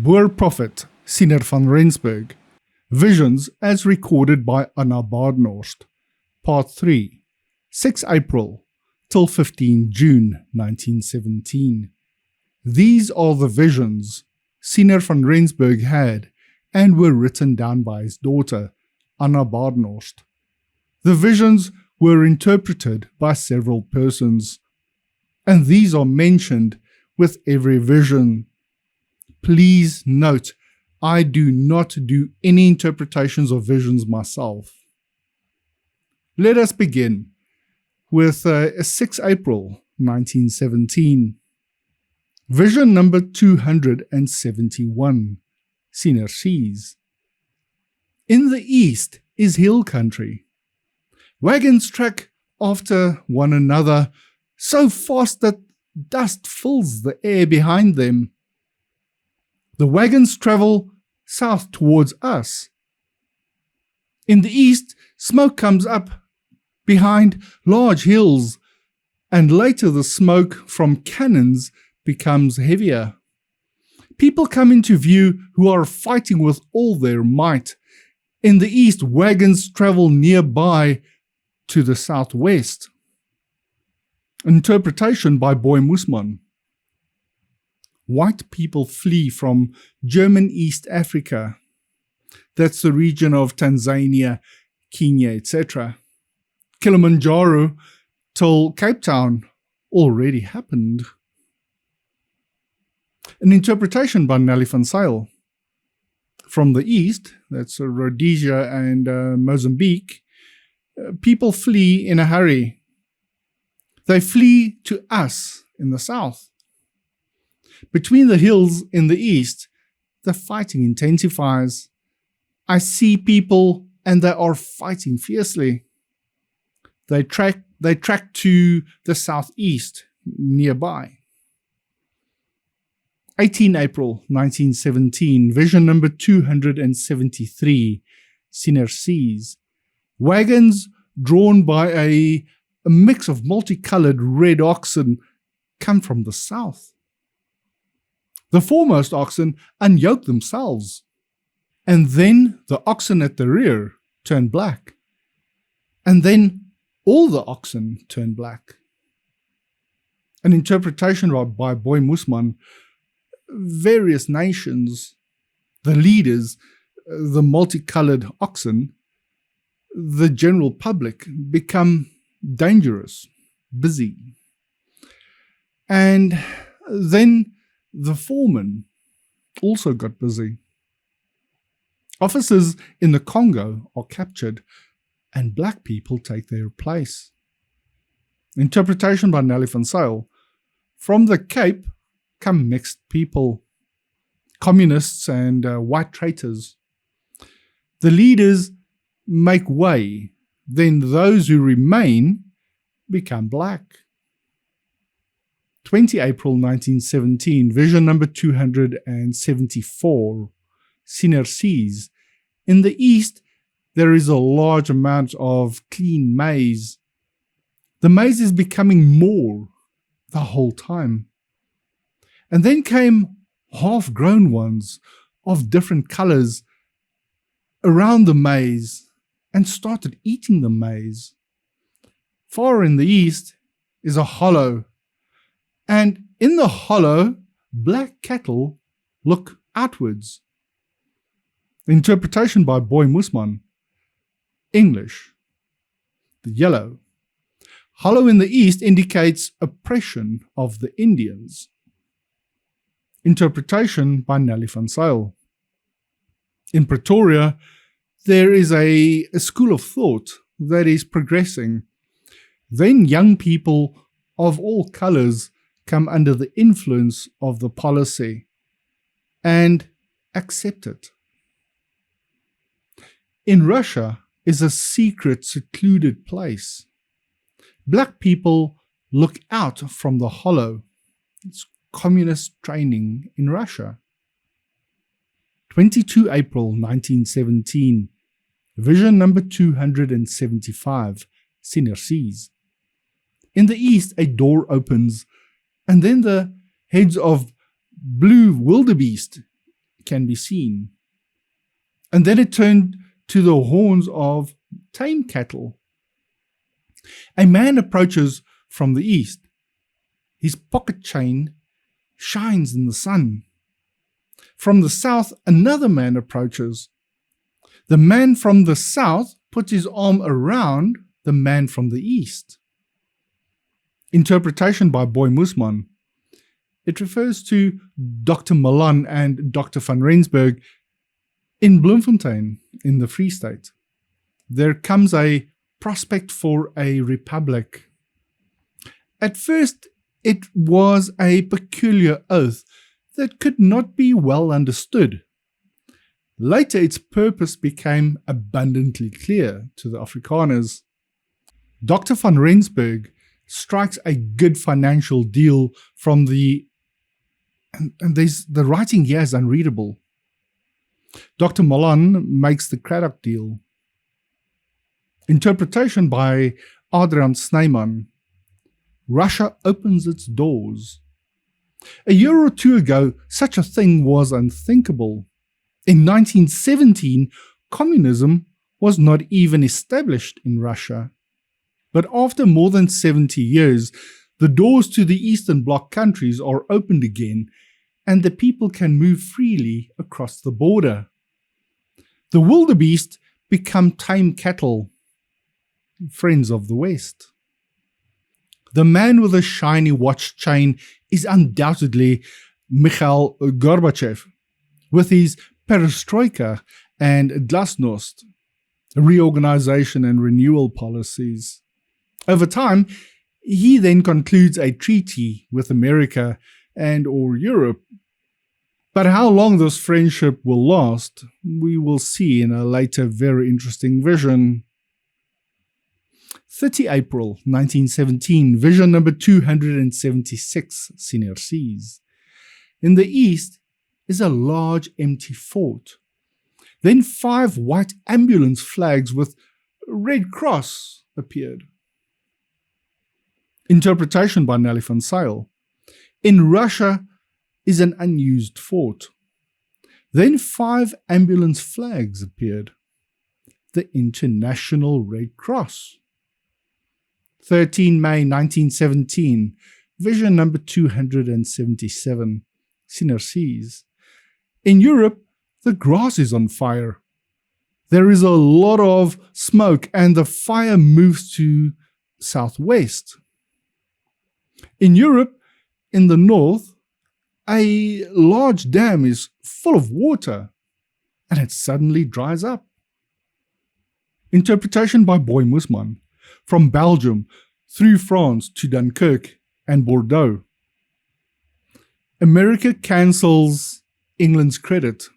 Boer prophet Siener van Rensburg, Visions as recorded by Anna Badenhorst, Part 3, 6 April till 15 June 1917. These are the visions Siener van Rensburg had and were written down by his daughter, Anna Badenhorst. The visions were interpreted by several persons, and these are mentioned with every vision. Please note, I do not do any interpretations of visions myself. Let us begin with 6 April 1917. Vision number 271, Siener sees. In the east is hill country. Wagons track after one another so fast that dust fills the air behind them. The wagons travel south towards us. In the east, smoke comes up behind large hills, and later the smoke from cannons becomes heavier. People come into view who are fighting with all their might. In the east, wagons travel nearby to the southwest. Interpretation by Boy Mussmann. White people flee from German East Africa. That's the region of Tanzania, Kenya, etc. Kilimanjaro till Cape Town already happened. An interpretation by Nelly van Zyl. From the east, that's Rhodesia and Mozambique, people flee in a hurry. They flee to us in the south. Between the hills in the east, the fighting intensifies. I see people and they are fighting fiercely. They track to the southeast nearby. 18 April 1917, vision number 273, Siener sees. Wagons drawn by a mix of multicolored red oxen come from the south. The foremost oxen unyoke themselves, and then the oxen at the rear turned black, and then all the oxen turned black. An interpretation by Boy Mussmann. Various nations, the leaders, the multicolored oxen, the general public become dangerous, busy. And then the foreman also got busy. Officers in the Congo are captured and black people take their place. Interpretation by Nelly van Zyl. From the Cape come mixed people, communists and white traitors. The leaders make way, then those who remain become black. 20 April 1917, vision number 274, Siener sees. In the east, there is a large amount of clean maize. The maize is becoming more the whole time. And then came half-grown ones of different colors around the maize and started eating the maize. Far in the east is a hollow, and in the hollow, black cattle look outwards. Interpretation by Boy Mussmann. English. The yellow. Hollow in the east indicates oppression of the Indians. Interpretation by Nelly van Zyl. In Pretoria, there is a school of thought that is progressing. Then young people of all colors come under the influence of the policy and accept it. In Russia is a secret, secluded place. Black people look out from the hollow. It's communist training in Russia. 22 April 1917, vision number 275, Siener sees. In the east, a door opens, and then the heads of blue wildebeest can be seen. And then it turned to the horns of tame cattle. A man approaches from the east. His pocket chain shines in the sun. From the south, another man approaches. The man from the south puts his arm around the man from the east. Interpretation by Boy Mussmann. It refers to Dr. Milan and Dr. van Rensburg in Bloemfontein in the Free State. There comes a prospect for a republic. At first, it was a peculiar oath that could not be well understood. Later, its purpose became abundantly clear to the Afrikaners. Dr. van Rensburg strikes a good financial deal from the writing here is unreadable. Dr. Milan makes the Craddock deal. Interpretation by Adriaan Snyman. Russia opens its doors. A year or two ago, such a thing was unthinkable. In 1917, communism was not even established in Russia. But after more than 70 years, the doors to the Eastern Bloc countries are opened again, and the people can move freely across the border. The wildebeest become tame cattle, friends of the West. The man with a shiny watch chain is undoubtedly Mikhail Gorbachev, with his perestroika and glasnost, reorganization and renewal policies. Over time, he then concludes a treaty with America and or Europe. But how long this friendship will last, we will see in a later very interesting vision. 30 April 1917, vision number 276, Senior sees. In the east is a large empty fort. Then 5 white ambulance flags with Red Cross appeared. Interpretation by Nelly van Zyl. In Russia is an unused fort. Then 5 ambulance flags appeared. The International Red Cross. 13 May 1917, vision number 277, Siener sees. In Europe, the grass is on fire. There is a lot of smoke and the fire moves to southwest. In Europe, in the north, a large dam is full of water and it suddenly dries up. Interpretation by Boy Mussmann. From Belgium through France to Dunkirk and Bordeaux. America cancels England's credit.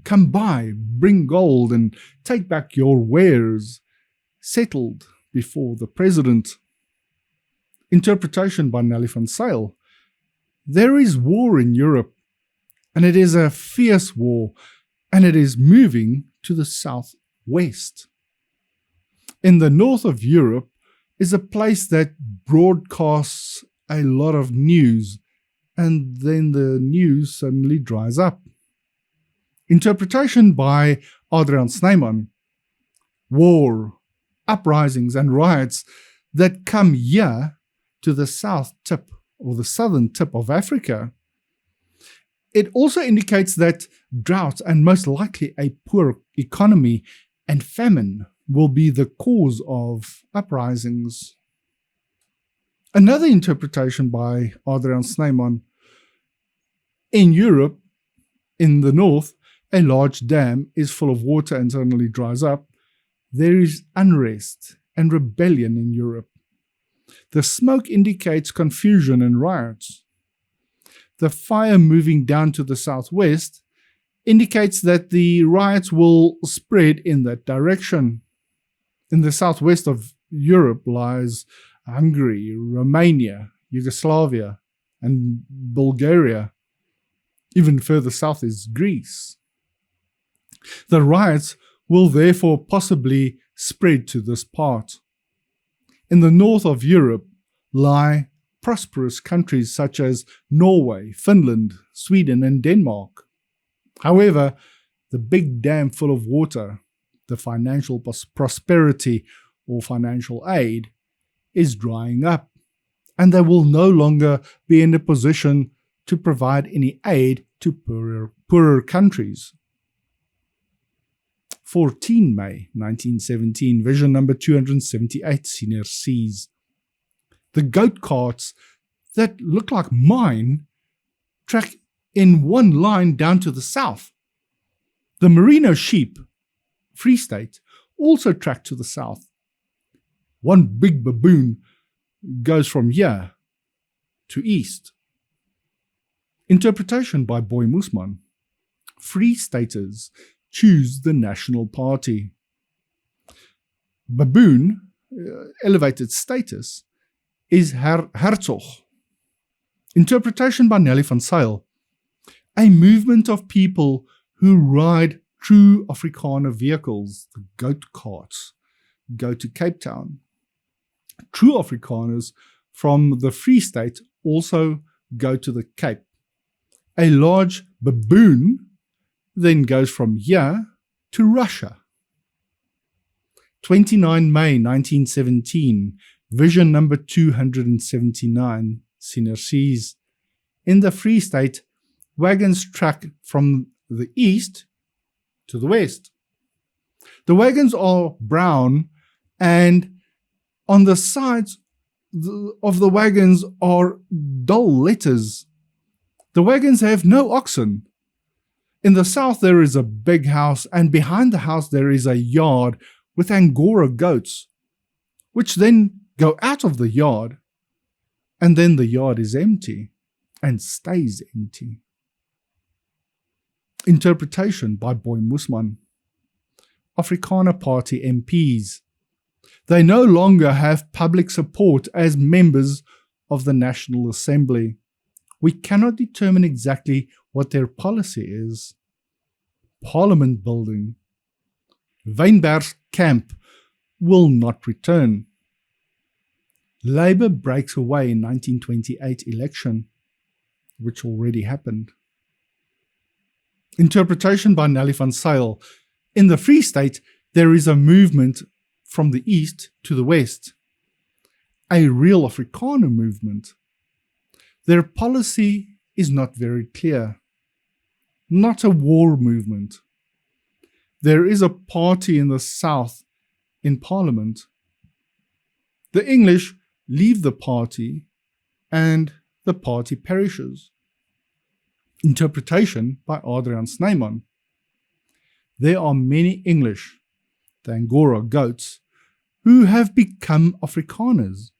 Come by, bring gold and take back your wares. Settled before the president. Interpretation by Nelly van Zyl. There is war in Europe, and it is a fierce war, and it is moving to the southwest. In the north of Europe is a place that broadcasts a lot of news, and then the news suddenly dries up. Interpretation by Adriaan Snyman. War, uprisings and riots that come here to the south tip or the southern tip of Africa. It also indicates that drought and most likely a poor economy and famine will be the cause of uprisings. Another interpretation by Adriaan Snyman. In Europe, in the north, a large dam is full of water and suddenly dries up. There is unrest and rebellion in Europe. The smoke indicates confusion and riots. The fire moving down to the southwest indicates that the riots will spread in that direction. In the southwest of Europe lies Hungary, Romania, Yugoslavia, and Bulgaria. Even further south is Greece. The riots will therefore possibly spread to this part. In the north of Europe lie prosperous countries such as Norway, Finland, Sweden, and Denmark. However, the big dam full of water, the financial prosperity or financial aid, is drying up, and they will no longer be in a position to provide any aid to poorer countries. 14 May 1917, vision number 278, Siener sees. The goat carts that look like mine track in one line down to the south. The merino sheep, Free State, also track to the south. One big baboon goes from here to east. Interpretation by Boy Mussmann. Free Staters choose the National Party. Baboon, elevated status, is Herzog. Interpretation by Nelly van Zyl. A movement of people who ride true Afrikaner vehicles, the goat carts, go to Cape Town. True Afrikaners from the Free State also go to the Cape. A large baboon then goes from here to Russia. 29 May 1917, vision number 279, Siener sees. In the Free State, wagons track from the east to the west. The wagons are brown, and on the sides of the wagons are dull letters. The wagons have no oxen. In the south there is a big house, and behind the house there is a yard with Angora goats, which then go out of the yard, and then the yard is empty and stays empty. Interpretation by Boy Mussmann. Afrikaner Party MPs. They no longer have public support as members of the National Assembly. We cannot determine exactly what their policy is. Parliament building. Wynberg's camp will not return. Labour breaks away in 1928 election, which already happened. Interpretation by Nelly van Zyl. In the Free State, there is a movement from the east to the west. A real Afrikaner movement. Their policy is not very clear. Not a war movement. There is a party in the south in Parliament. The English leave the party and the party perishes. Interpretation by Adriaan Snyman. There are many English, the Angora goats, who have become Afrikaners.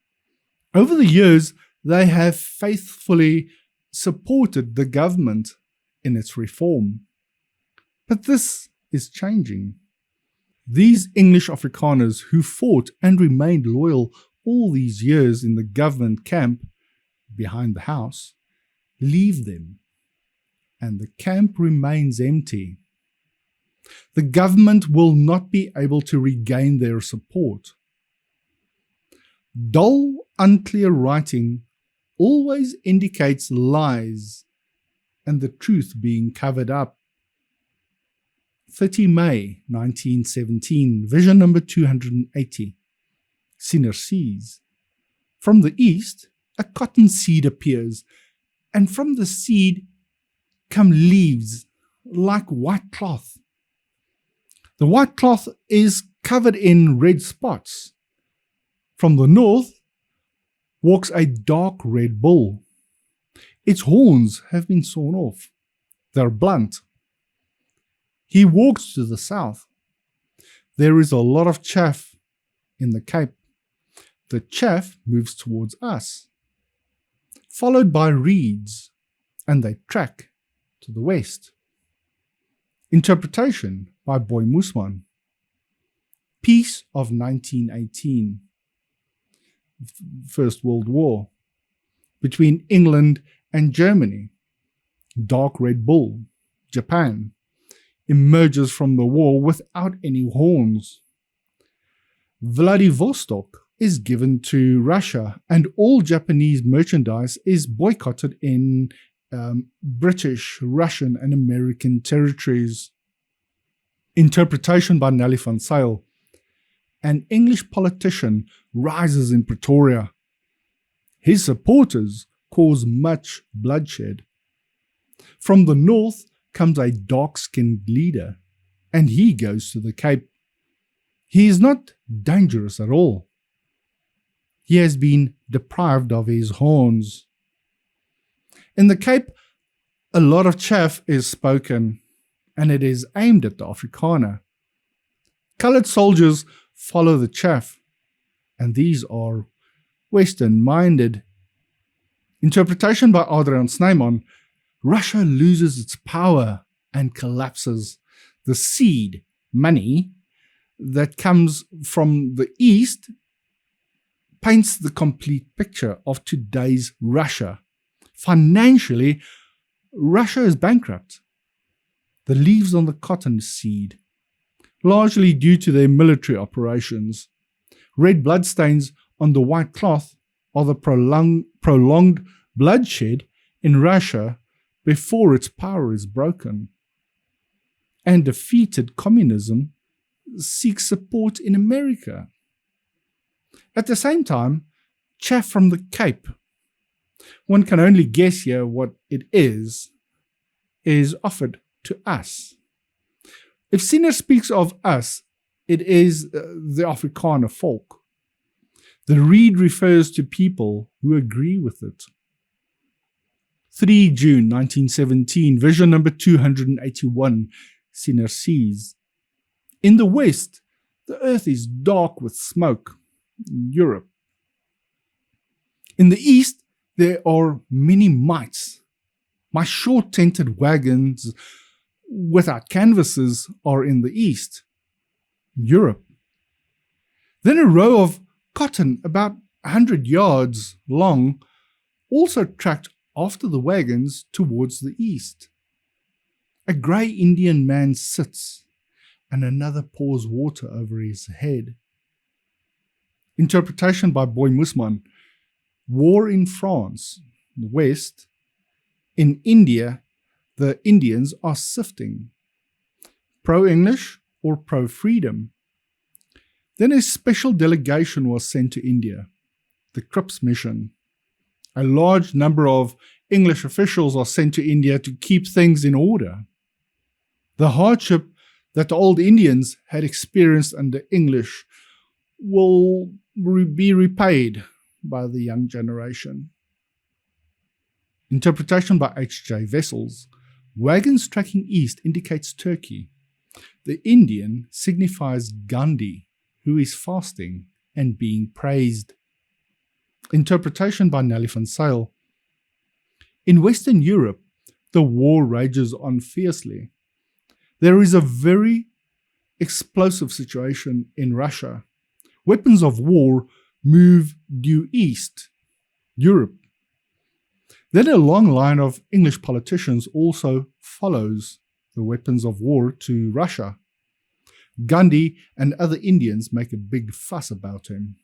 Over the years, they have faithfully supported the government in its reform. But this is changing. These English Afrikaners who fought and remained loyal all these years in the government camp behind the house, leave them, and the camp remains empty. The government will not be able to regain their support. Dull, unclear writing always indicates lies and the truth being covered up. 30 May 1917, vision number 280. Siener sees. From the east, a cotton seed appears, and from the seed come leaves like white cloth. The white cloth is covered in red spots. From the north walks a dark red bull. Its horns have been sawn off. They're blunt. He walks to the south. There is a lot of chaff in the Cape. The chaff moves towards us, followed by reeds, and they track to the west. Interpretation by Boy Mussmann. Peace of 1918. First World War. Between England and Germany. Dark Red Bull, Japan, emerges from the war without any horns. Vladivostok is given to Russia, and all Japanese merchandise is boycotted in British, Russian, and American territories. Interpretation by Nelly van Zyl. An English politician rises in Pretoria. His supporters cause much bloodshed. From the north comes a dark-skinned leader, and he goes to the Cape. He is not dangerous at all. He has been deprived of his horns. In the Cape, a lot of chaff is spoken, and it is aimed at the Afrikaner. Coloured soldiers follow the chaff, and these are Western-minded. Interpretation by Adriaan Snyman. Russia loses its power and collapses. The seed, money, that comes from the East paints the complete picture of today's Russia. Financially, Russia is bankrupt. The leaves on the cotton seed, largely due to their military operations. Red bloodstains on the white cloth are the prolonged bloodshed in Russia before its power is broken. And defeated communism seeks support in America. At the same time, chaff from the Cape, one can only guess here what it is offered to us. If Siener speaks of us, it is the Afrikaner folk. The reed refers to people who agree with it. 3 June 1917, vision number 281, Siener sees. In the west, the earth is dark with smoke. Europe. In the east, there are many mites. My short-tented wagons without canvases are in the east. Europe. Then a row of cotton about 100 yards long also tracked after the wagons towards the east. A grey Indian man sits, and another pours water over his head. Interpretation by Boy Mussmann. War in France, the West. In India, the Indians are sifting. Pro-English or pro-freedom. Then a special delegation was sent to India, the Cripps mission. A large number of English officials are sent to India to keep things in order. The hardship that the old Indians had experienced under English will be repaid by the young generation. Interpretation by H.J. Wessels. Wagons tracking east indicates Turkey. The Indian signifies Gandhi, who is fasting and being praised. Interpretation by Nelly van Zyl. In Western Europe, the war rages on fiercely. There is a very explosive situation in Russia. Weapons of war move due east, Europe. Then a long line of English politicians also follows the weapons of war to Russia. Gandhi and other Indians make a big fuss about him.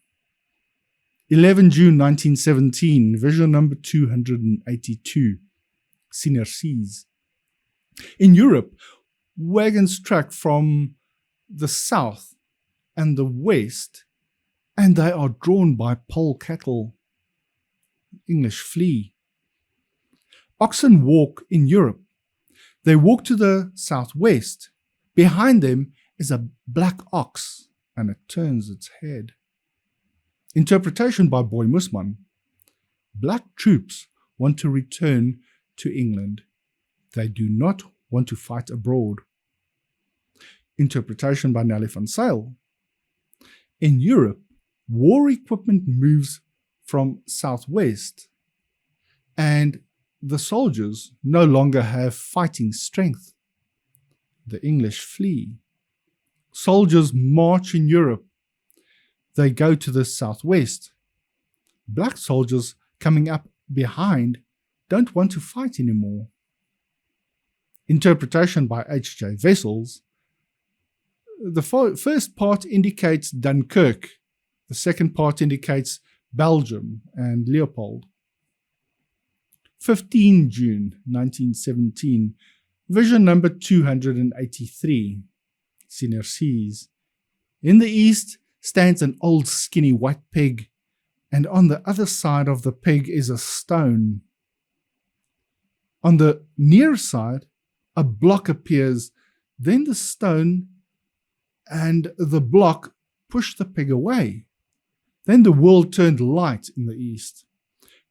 11 June 1917, vision number 282, Siener sees. In Europe, wagons track from the south and the west, and they are drawn by pole cattle. English flee. Oxen walk in Europe. They walk to the southwest. Behind them is a black ox, and it turns its head. Interpretation by Boy Mussmann. Black troops want to return to England. They do not want to fight abroad. Interpretation by Nelly van Zyl. In Europe, war equipment moves from southwest, and the soldiers no longer have fighting strength. The English flee. Soldiers march in Europe. They go to the southwest. Black soldiers coming up behind don't want to fight anymore. Interpretation by H.J. Wessels. The first part indicates Dunkirk. The second part indicates Belgium and Leopold. 15 June 1917, vision number 283. Siener sees. In the east stands an old skinny white pig, and on the other side of the pig is a stone. On the near side, a block appears, then the stone and the block push the pig away. Then the world turned light in the east.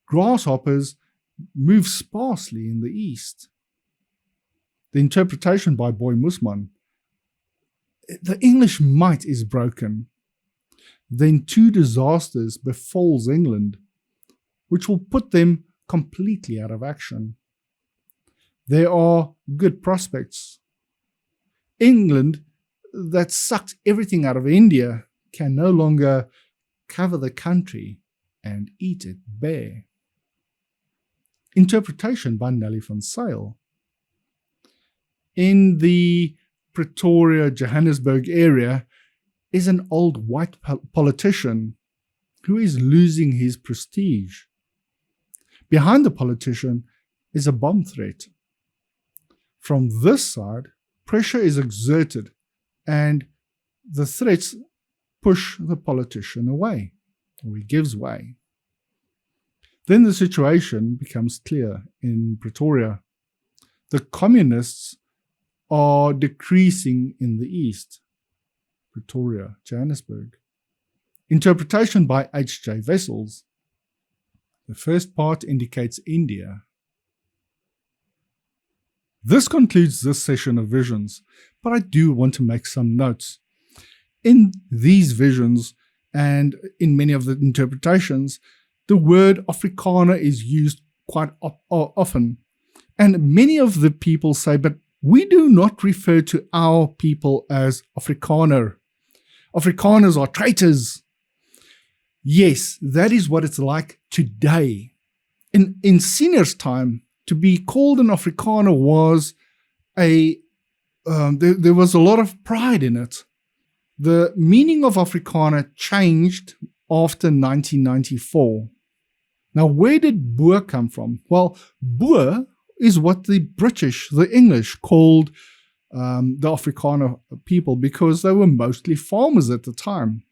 Grasshoppers move sparsely in the east. The interpretation by Boy Mussmann. The English might is broken. Then two disasters befalls England, which will put them completely out of action. There are good prospects. England, that sucked everything out of India, can no longer cover the country and eat it bare. Interpretation by Nelly van Zyl. In the Pretoria, Johannesburg area is an old white politician who is losing his prestige. Behind the politician is a bomb threat. From this side, pressure is exerted and the threats push the politician away, or he gives way. Then the situation becomes clear in Pretoria. The communists are decreasing in the east. Pretoria, Johannesburg. Interpretation by H.J. Wessels. The first part indicates India. This concludes this session of visions, but I do want to make some notes. In these visions and in many of the interpretations, the word Afrikaner is used quite often. And many of the people say, but we do not refer to our people as Afrikaner. Afrikaners are traitors. Yes, that is what it's like today. In Siener's time, to be called an Afrikaner was there was a lot of pride in it. The meaning of Afrikaner changed after 1994. Now, where did Boer come from? Well, Boer is what the British, the English, called the Afrikaner people because they were mostly farmers at the time.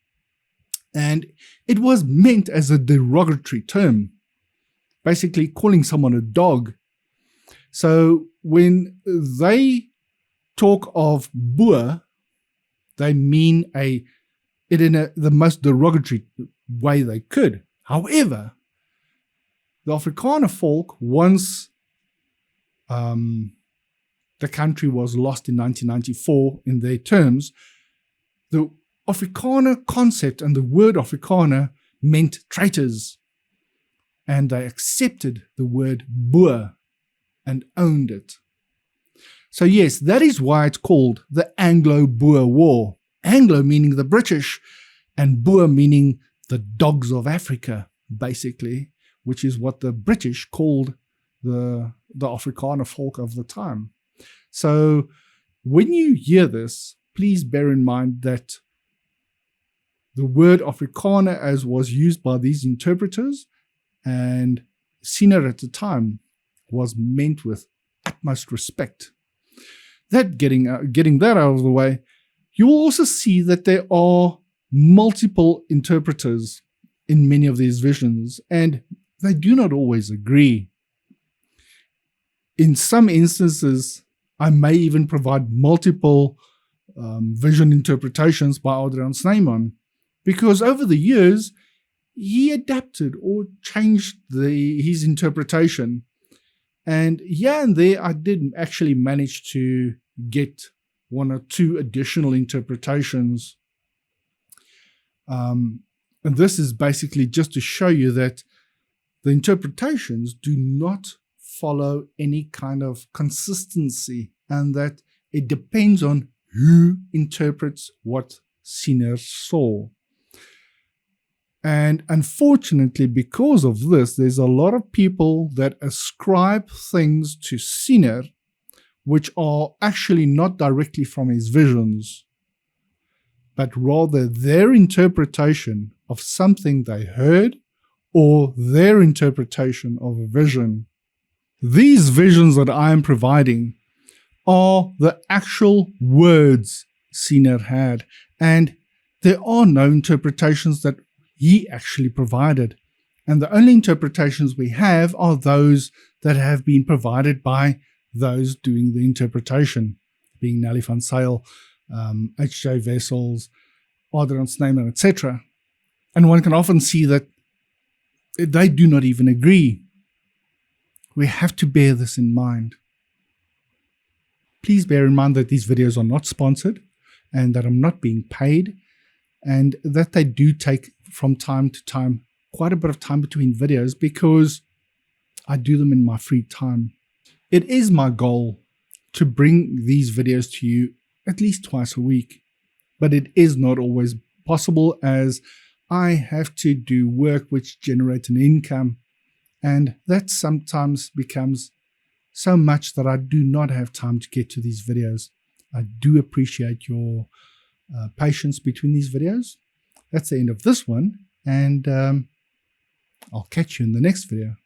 And it was meant as a derogatory term, basically calling someone a dog. So when they talk of Boer, they mean it in the most derogatory way they could. However, the Afrikaner folk, once the country was lost in 1994 in their terms, the Afrikaner concept and the word Afrikaner meant traitors. And they accepted the word Boer and owned it. So yes, that is why it's called the Anglo-Boer War. Anglo meaning the British and Boer meaning the dogs of Africa, basically, which is what the British called the Afrikaner folk of the time. So when you hear this, please bear in mind that the word Afrikaner, as was used by these interpreters and Siener at the time, was meant with utmost respect. That getting that out of the way, you will also see that there are multiple interpreters in many of these visions, and they do not always agree. In some instances, I may even provide multiple vision interpretations by Adriaan Snyman, because over the years, he adapted or changed his interpretation. And here and there, I did actually manage to get one or two additional interpretations. And this is basically just to show you that the interpretations do not follow any kind of consistency, and that it depends on who interprets what Siener saw. And unfortunately, because of this, there's a lot of people that ascribe things to Siener which are actually not directly from his visions, but rather their interpretation of something they heard or their interpretation of a vision. These visions that I am providing are the actual words Siener had, and there are no interpretations that he actually provided. And the only interpretations we have are those that have been provided by those doing the interpretation, being Nelly van Zyl, H.J. Wessels, Adriaan Snyman, etc. And one can often see that they do not even agree. We have to bear this in mind. Please bear in mind that these videos are not sponsored and that I'm not being paid, and that they do take from time to time quite a bit of time between videos because I do them in my free time. It is my goal to bring these videos to you at least twice a week, but it is not always possible as I have to do work which generates an income, and that sometimes becomes so much that I do not have time to get to these videos. I do appreciate your patience between these videos. That's the end of this one, and I'll catch you in the next video.